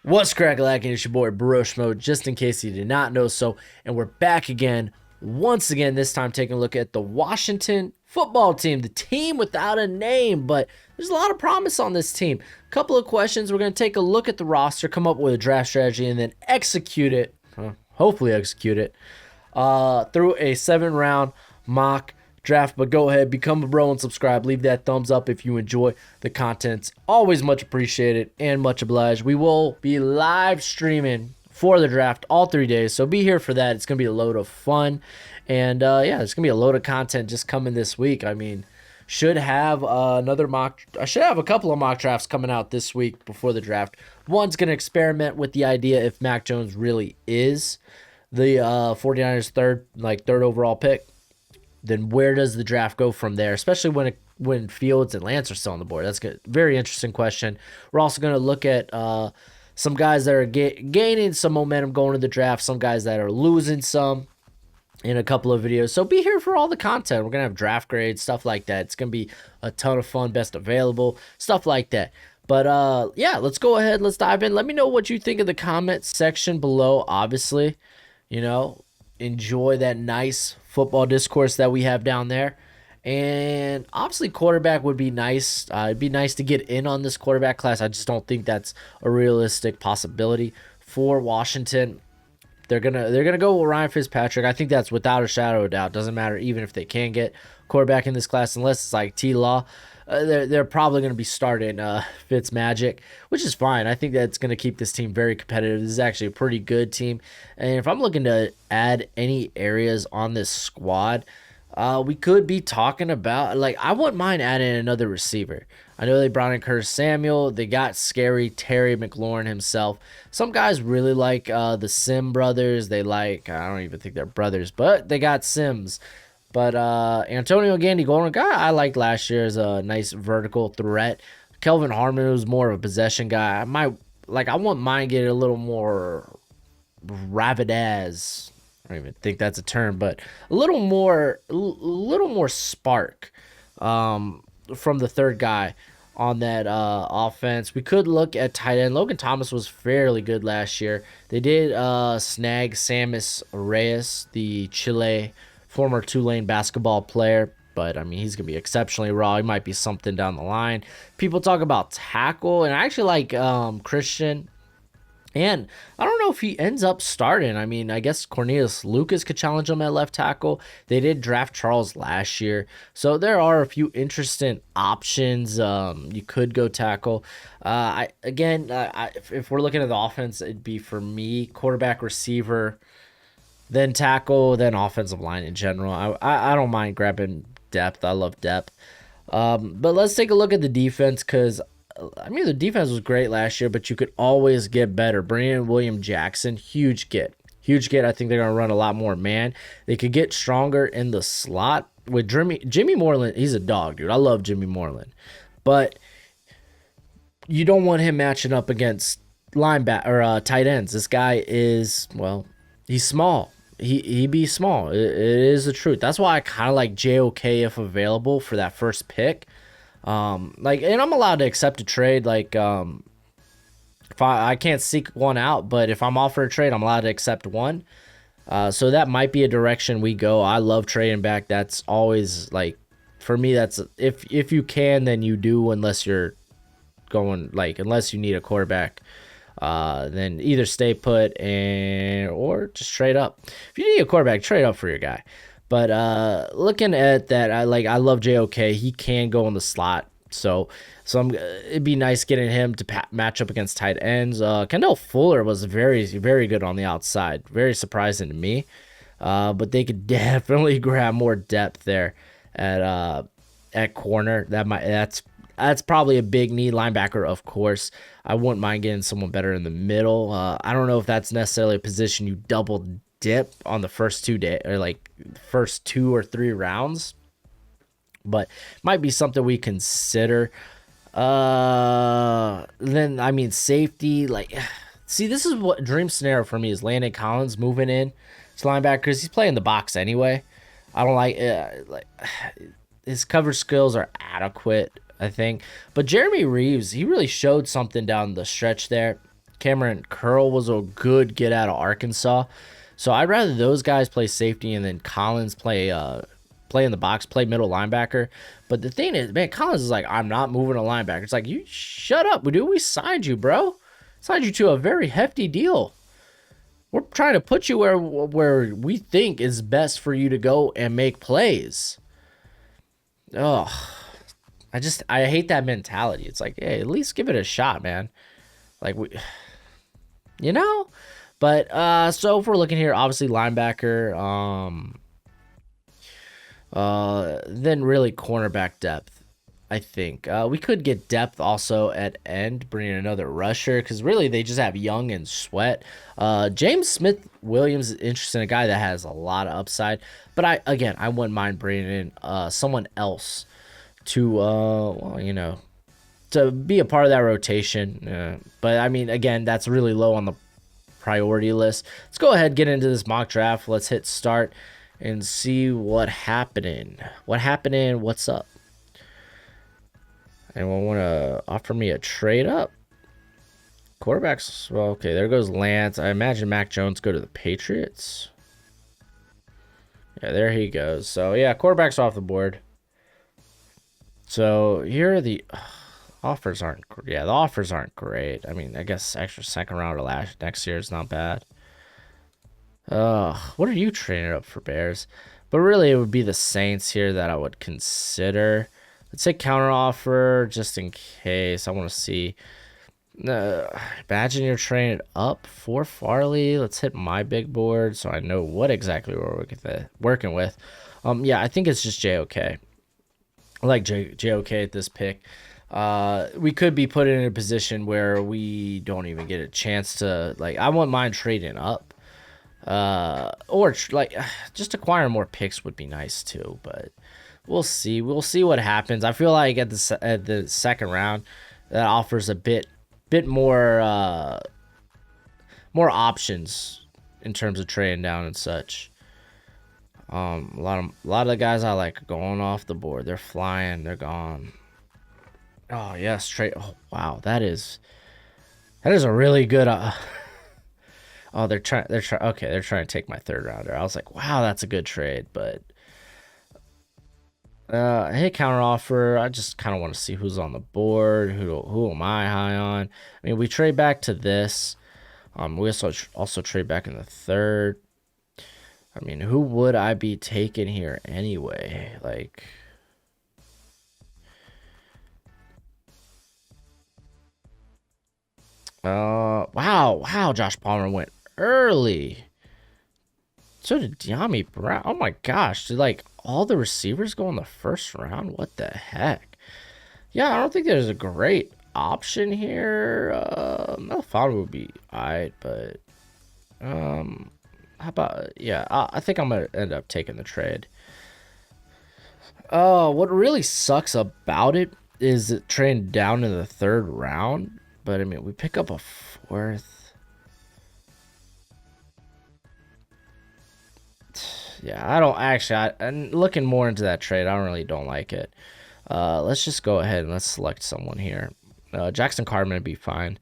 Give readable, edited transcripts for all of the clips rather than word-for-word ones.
What's crack-a-lackin'? It's your boy Broshmo, just in case you did not know so. And we're back again, once again, this time taking a look at the Washington football team, the team without a name, but there's a lot of promise on this team. A couple of questions. We're going to take a look at the roster, come up with a draft strategy, and then execute it, hopefully execute it, through a 7-round mock draft. But go ahead, become a bro and subscribe. Leave that thumbs up if you enjoy the contents. Always much appreciated and much obliged. We will be live streaming for the draft all 3 days, so be here for that. It's gonna be a load of fun, and yeah, it's gonna be a load of content just coming this week. I mean, should have another mock. I should have a couple of mock drafts coming out this week before the draft. One's gonna experiment with the idea if Mac Jones really is the 49ers third overall pick, then where does the draft go from there, especially when Fields and Lance are still on the board? That's good. Very interesting question. We're also going to look at some guys that are gaining some momentum going to the draft, some guys that are losing some in a couple of videos. So be here for all the content. We're going to have draft grades, stuff like that. It's going to be a ton of fun, best available, stuff like that. But yeah, let's go ahead. Let's dive in. Let me know what you think in the comment section below. Obviously, enjoy that nice football discourse that we have down there. And obviously quarterback would be nice. It'd be nice to get in on this quarterback class. I just don't think that's a realistic possibility for Washington. They're gonna go with Ryan Fitzpatrick. I think that's without a shadow of doubt. Doesn't matter even if they can get quarterback in this class, unless it's like T-Law. They're probably going to be starting Fitzmagic, which is fine. I think that's going to keep this team very competitive. This is actually a pretty good team. And if I'm looking to add any areas on this squad, we could be talking about, I wouldn't mind adding another receiver. I know they brought in Curtis Samuel. They got scary Terry McLaurin himself. Some guys really like the Sim brothers. I don't even think they're brothers, but they got Sims. But Antonio Gandy Golden, guy I liked last year, as a nice vertical threat. Kelvin Harmon was more of a possession guy. I wouldn't mind getting a little more ravidaz. I don't even think that's a term, but a little more spark from the third guy on that offense. We could look at tight end. Logan Thomas was fairly good last year. They did snag Samus Reyes, the Chile former Tulane basketball player, but I mean, he's gonna be exceptionally raw. He might be something down the line. People talk about tackle, and I actually like Christian, and I don't know if he ends up starting. I mean, I guess Cornelius Lucas could challenge him at left tackle. They did draft Charles last year, so there are a few interesting options. You could go tackle. If we're looking at the offense, it'd be, for me, quarterback, receiver, then tackle, then offensive line in general. I don't mind grabbing depth. I love depth. But let's take a look at the defense, because, I mean, the defense was great last year, but you could always get better. Brandon William Jackson, huge get. Huge get. I think they're going to run a lot more man. They could get stronger in the slot. With Jimmy Moreland, he's a dog, dude. I love Jimmy Moreland. But you don't want him matching up against tight ends. This guy is, well, he's small. He be small. It is the truth. That's why I kind of like JOK if available for that first pick. And I'm allowed to accept a trade. If I can't seek one out, but if I'm offered a trade, I'm allowed to accept one. So that might be a direction we go. I love trading back. That's always, for me, that's if you can, then you do, unless you're going, unless you need a quarterback. Then either stay put or just trade up. If you need a quarterback, trade up for your guy. But looking at that, I love JOK. He can go in the slot, so it'd be nice getting him to match up against tight ends. Kendall Fuller was very, very good on the outside. Very surprising to me. But they could definitely grab more depth there at corner. That's probably a big need. Linebacker, of course. I wouldn't mind getting someone better in the middle. I don't know if that's necessarily a position you double dip on the first 2 days, or first 2 or 3 rounds, but might be something we consider. Then, I mean, safety, see, this is what dream scenario for me is Landon Collins moving in to linebacker, because he's playing the box anyway. I don't like his coverage skills are adequate, I think. But Jeremy Reeves, he really showed something down the stretch there. Cameron Curl was a good get out of Arkansas. So I'd rather those guys play safety and then Collins play in the box, play middle linebacker. But the thing is, man, Collins is like, I'm not moving a linebacker. It's like, you shut up, dude. We signed you, bro. Signed you to a very hefty deal. We're trying to put you where we think is best for you to go and make plays. Oh, I hate that mentality. It's like, hey, at least give it a shot, man. Like you know. But so if we're looking here, obviously linebacker, then really cornerback depth. I think we could get depth also at end, bringing another rusher because really they just have Young and Sweat. James Smith Williams is interesting, a guy that has a lot of upside. But I wouldn't mind bringing in someone else to to be a part of that rotation. But I mean, again, that's really low on the priority list. Let's go ahead and get into this mock draft. Let's hit start and see what happening. What's up? Anyone want to offer me a trade up? Quarterbacks. Well, okay, there goes Lance. I imagine Mac Jones go to the Patriots. Yeah, there he goes. So yeah, quarterbacks off the board. So here are the offers aren't. Yeah, the offers aren't great. I mean, I guess extra second round or next year is not bad. What are you trading up for, Bears? But really, it would be the Saints here that I would consider. Let's say counter offer just in case. I want to see. Imagine you're trading up for Farley. Let's hit my big board so I know what exactly we're working with. Yeah, I think it's just JOK. I like JOK at this pick. We could be put in a position where we don't even get a chance to, like, I wouldn't mind trading up. Or like just acquiring more picks would be nice too, but we'll see. We'll see what happens. I feel like at the second round that offers a bit more more options in terms of trading down and such. A lot of the guys I like are going off the board. They're flying. They're gone. Oh yes, trade. Oh wow, that is a really good. Oh, they're trying. Okay, they're trying to take my third rounder. I was like, wow, that's a good trade, but I hit counter offer. I just kind of want to see who's on the board. Who am I high on? I mean, we trade back to this. We also trade back in the third. I mean, who would I be taking here anyway? Like, wow, Josh Palmer went early. So did De'Ami Brown. Oh my gosh, did like all the receivers go in the first round? What the heck? Yeah, I don't think there's a great option here. Melifonwu would be alright, but how about, yeah, I think I'm gonna end up taking the trade. What really sucks about it is it trading down in the third round, but I mean we pick up a fourth. Yeah, I don't actually. And looking more into that trade, I don't like it. Let's just go ahead and let's select someone here. Jackson Carman would be fine.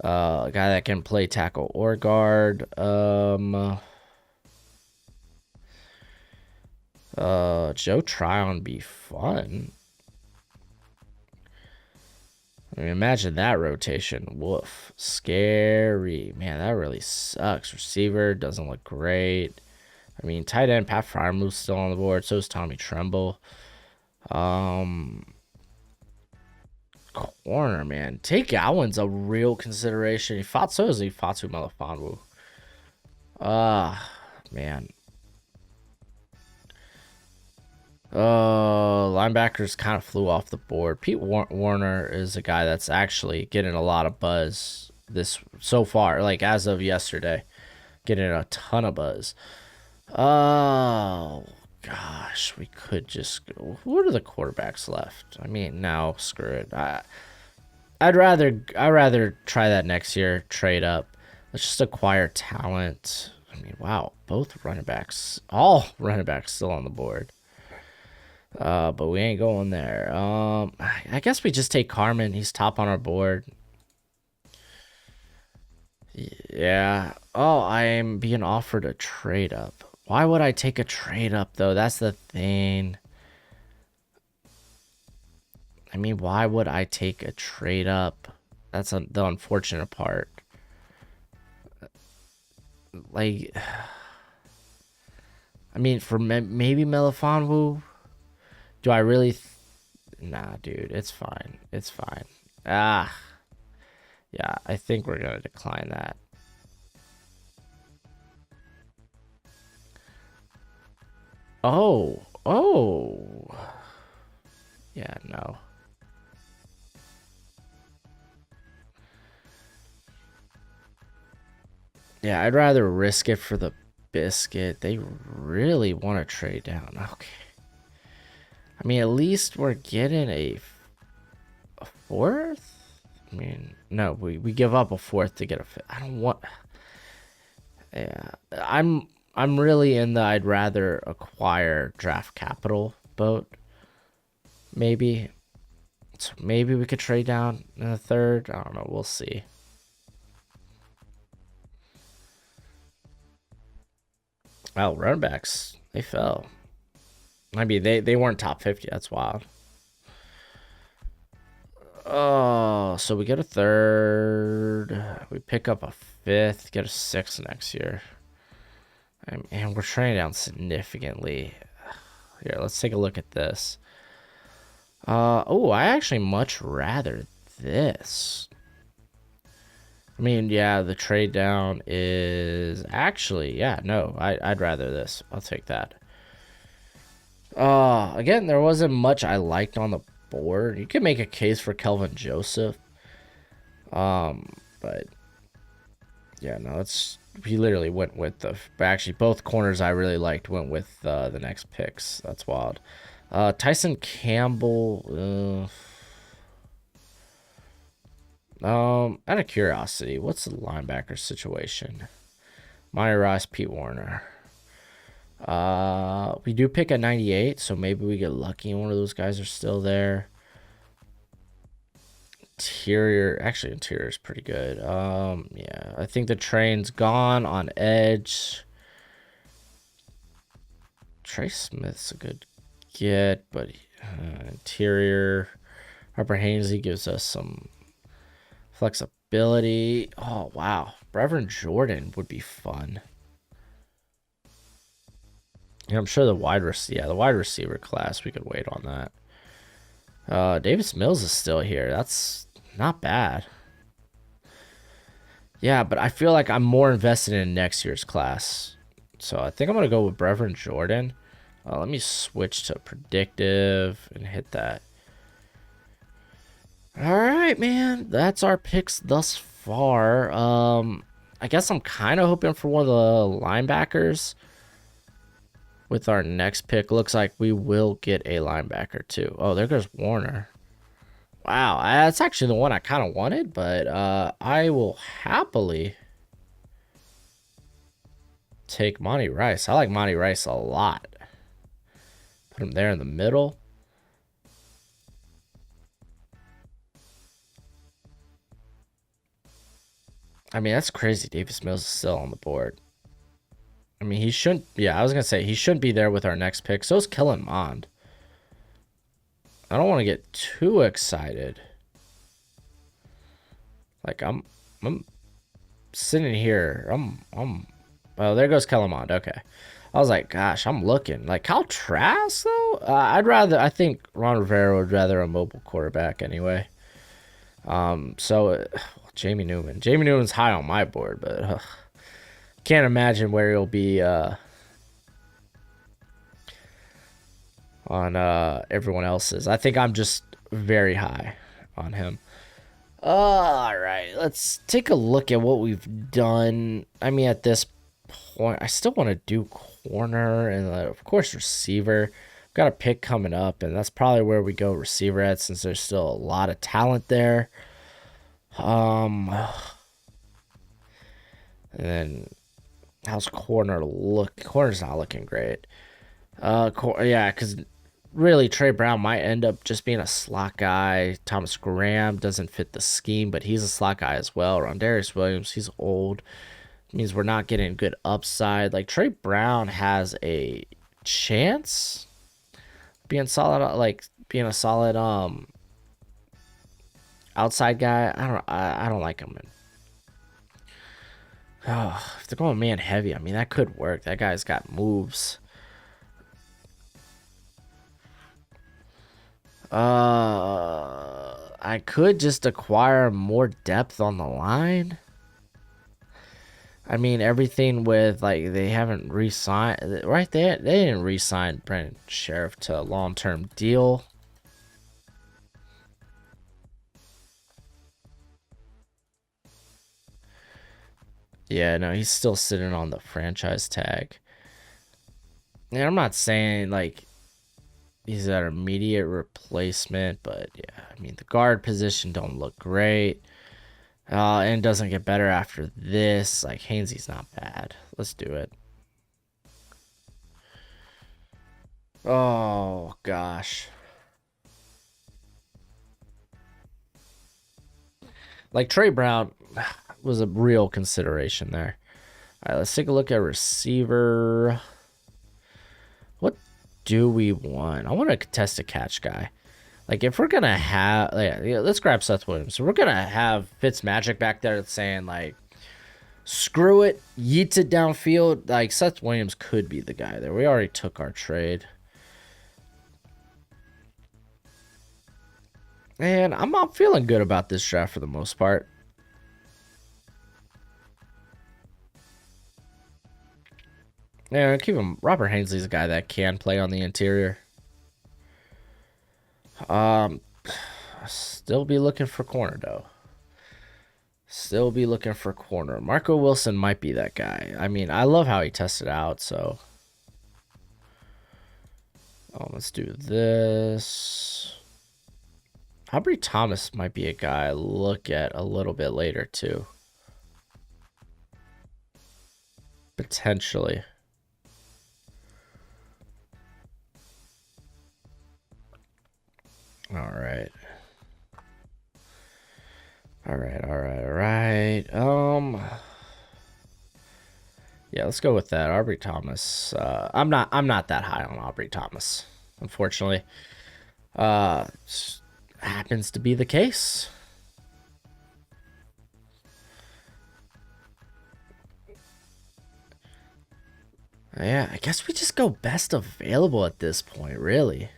A guy that can play tackle or guard. Joe Tryon be fun. I mean, imagine that rotation. Woof. Scary. Man, that really sucks. Receiver doesn't look great. I mean, tight end Pat Fryermuth's still on the board. So is Tommy Tremble. Corner, man. Take Allen's a real consideration. So is Ifeatu Melifonwu. Man. Linebackers kind of flew off the board. Pete Warner is a guy that's actually getting a lot of buzz so far, like as of yesterday, getting a ton of buzz. Oh gosh, we could just go. What are the quarterbacks left? I mean, now screw it. I'd rather try that next year. Trade up. Let's just acquire talent. I mean, wow, all running backs still on the board. But we ain't going there. I guess we just take Carman. He's top on our board. Yeah. Oh, I'm being offered a trade up. Why would I take a trade up though? That's the thing. I mean, why would I take a trade up? That's the unfortunate part. Like, I mean, for maybe Melifonwu, do I really? Nah, dude, it's fine. It's fine. Ah, yeah, I think we're gonna decline that. Oh, oh, yeah, no. Yeah, I'd rather risk it for the biscuit. They really want to trade down. Okay. I mean, at least we're getting a fourth? I mean, no, we give up a fourth to get a fifth. I don't want. Yeah, I'm really in the I'd rather acquire draft capital boat. Maybe. So maybe we could trade down in the third. I don't know. We'll see. Oh, running backs. They fell. I mean, they weren't top 50. That's wild. Oh, so we get a third. We pick up a fifth, get a sixth next year. And we're trading down significantly. Here, let's take a look at this. Oh, I actually much rather this. I mean, yeah, the trade down is actually, yeah, no, I'd rather this. I'll take that. Again, there wasn't much I liked on the board. You could make a case for Kelvin Joseph. But yeah, no, he literally went with but actually both corners I really liked went with the next picks. That's wild. Tyson Campbell. Out of curiosity, what's the linebacker situation? Monty Rice, Pete Warner. We do pick at 98, so maybe we get lucky and one of those guys are still there. Interior is pretty good. Yeah, I think the train's gone on edge. Trey Smith's a good get, but interior. Harper Hainsey gives us some flexibility. Oh, wow. Reverend Jordan would be fun. Yeah, I'm sure the wide receiver class, we could wait on that. Davis Mills is still here. That's not bad. Yeah, but I feel like I'm more invested in next year's class. So I think I'm going to go with Reverend Jordan. Let me switch to predictive and hit that. All right, man. That's our picks thus far. I guess I'm kind of hoping for one of the linebackers. With our next pick, looks like we will get a linebacker too. Oh, there goes Warner. Wow, that's actually the one I kind of wanted, but I will happily take Monty Rice. I like Monty Rice a lot. Put him there in the middle. I mean, that's crazy. Davis Mills is still on the board. I mean, he shouldn't. Yeah, I was going to say, he shouldn't be there with our next pick. So is Kellen Mond. I don't want to get too excited. Like, I'm sitting here. Oh, there goes Kellen Mond. Okay. I was like, gosh, I'm looking. Like, Kyle Trask, though? I think Ron Rivera would rather a mobile quarterback anyway. Jamie Newman. Jamie Newman's high on my board, but can't imagine where he'll be on everyone else's. I think I'm just very high on him. All right, let's take a look at what we've done. I mean, at this point, I still want to do corner and, of course, receiver. Got a pick coming up, and that's probably where we go receiver at since there's still a lot of talent there. And then how's corner look? Corner's not looking great. Yeah, because really, Trey Brown might end up just being a slot guy. Thomas Graham doesn't fit the scheme, but he's a slot guy as well. Rondarius Williams, he's old. Means we're not getting good upside. Like Trey Brown has a chance being solid, like being a solid outside guy. I don't like him. Oh, if they're going man heavy, I mean that could work. That guy's got moves. I could just acquire more depth on the line. I mean, everything with, like, they haven't re-signed, right? They didn't re-sign Brandon Sheriff to a long-term deal. Yeah, no, he's still sitting on the franchise tag. And I'm not saying, like, he's an immediate replacement, but, yeah, I mean, the guard position don't look great. And it doesn't get better after this. Like, Hainsey's not bad. Let's do it. Oh, gosh. Like, Trey Brown was a real consideration there. All right, let's take a look at receiver. What do we want? I want a contested catch guy. Like, if we're going to have... Yeah, let's grab Seth Williams. So we're going to have Fitzmagic back there saying, like, screw it, yeets it downfield. Like, Seth Williams could be the guy there. We already took our trade. And I'm feeling good about this draft for the most part. Yeah, keep him. Robert Hainsley's a guy that can play on the interior. Still be looking for corner though. Still be looking for corner. Marco Wilson might be that guy. I mean, I love how he tested out. So, let's do this. Aubrey Thomas might be a guy I look at a little bit later too. Potentially. All right. Yeah, let's go with that. Aubrey Thomas. I'm not that high on Aubrey Thomas, unfortunately. Happens to be the case. Yeah, I guess we just go best available at this point, really.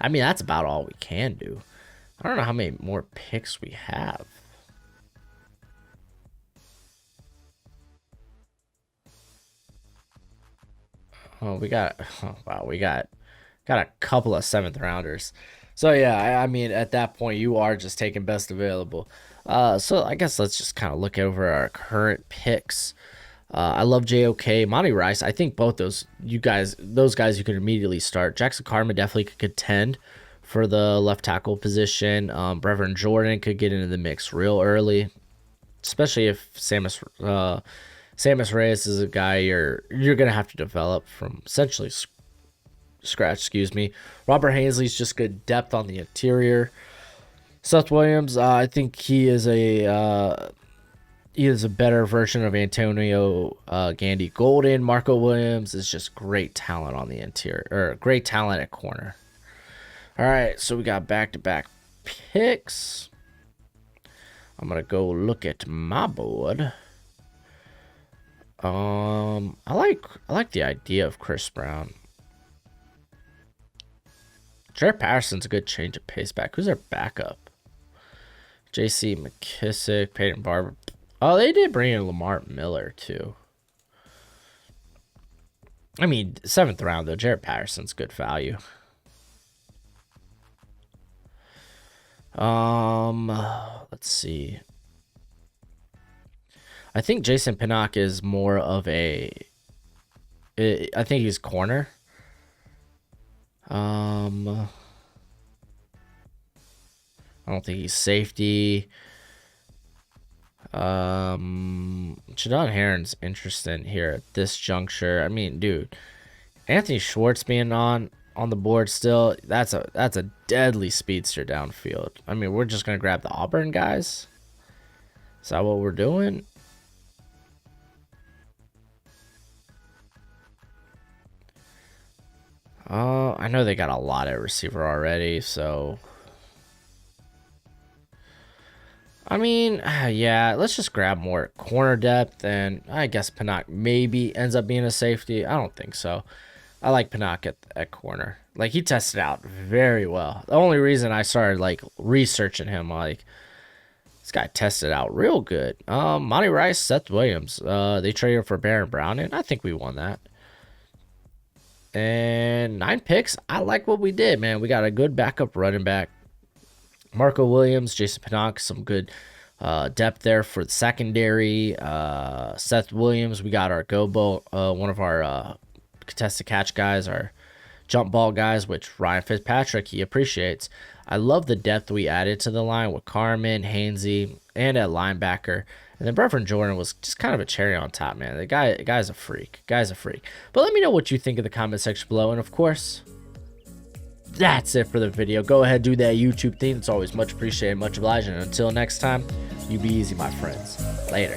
I mean, that's about all we can do. I don't know how many more picks we have. Oh, we got... Oh, wow, we got a couple of 7th rounders. So, yeah, I mean, at that point, you are just taking best available. So, I guess let's just kind of look over our current picks. I love JOK, Monty Rice. I think both those guys you could immediately start. Jackson Carman definitely could contend for the left tackle position. Brevin Jordan could get into the mix real early, especially if Samus Reyes is a guy you're gonna have to develop from essentially scratch. Excuse me. Robert Hainsley's just good depth on the interior. Seth Williams, I think he is a better version of Antonio Gandy Golden. Marco Williams is just great talent on the interior, or great talent at corner. All right, so we got back-to-back picks. I'm gonna go look at my board. I like the idea of Chris Brown. Jared Patterson's a good change of pace back. Who's their backup? J.C. McKissick, Peyton Barber. Oh, they did bring in Lamar Miller, too. I mean, 7th round, though. Jared Patterson's good value. Let's see. I think Jason Pinnock is more of a... I think he's corner. I don't think he's safety. Shadon Heron's interesting here at this juncture. I mean, dude, Anthony Schwartz being on the board still, that's a deadly speedster downfield. I mean, we're just gonna grab the Auburn guys. Is that what we're doing? I know they got a lot at receiver already, so I mean, yeah, let's just grab more corner depth, and I guess Pinnock maybe ends up being a safety. I don't think so. I like Pinnock at corner. Like, he tested out very well. The only reason I started, like, researching him, like, this guy tested out real good. Monty Rice, Seth Williams. They traded for Baron Brown, and I think we won that. And 9 picks. I like what we did, man. We got a good backup running back. Marco Williams, Jason Pinnock, some good depth there for the secondary. Seth Williams, we got our go-ball, one of our contested catch guys, our jump ball guys, which Ryan Fitzpatrick, he appreciates. I love the depth we added to the line with Carmen, Hainsey, and at linebacker. And then Brevin Jordan was just kind of a cherry on top, man. The guy's a freak. Guy's a freak. But let me know what you think in the comment section below. And of course, that's it for the video. Go ahead, do that YouTube thing. It's always much appreciated, much obliged. And until next time, you be easy, my friends. Later.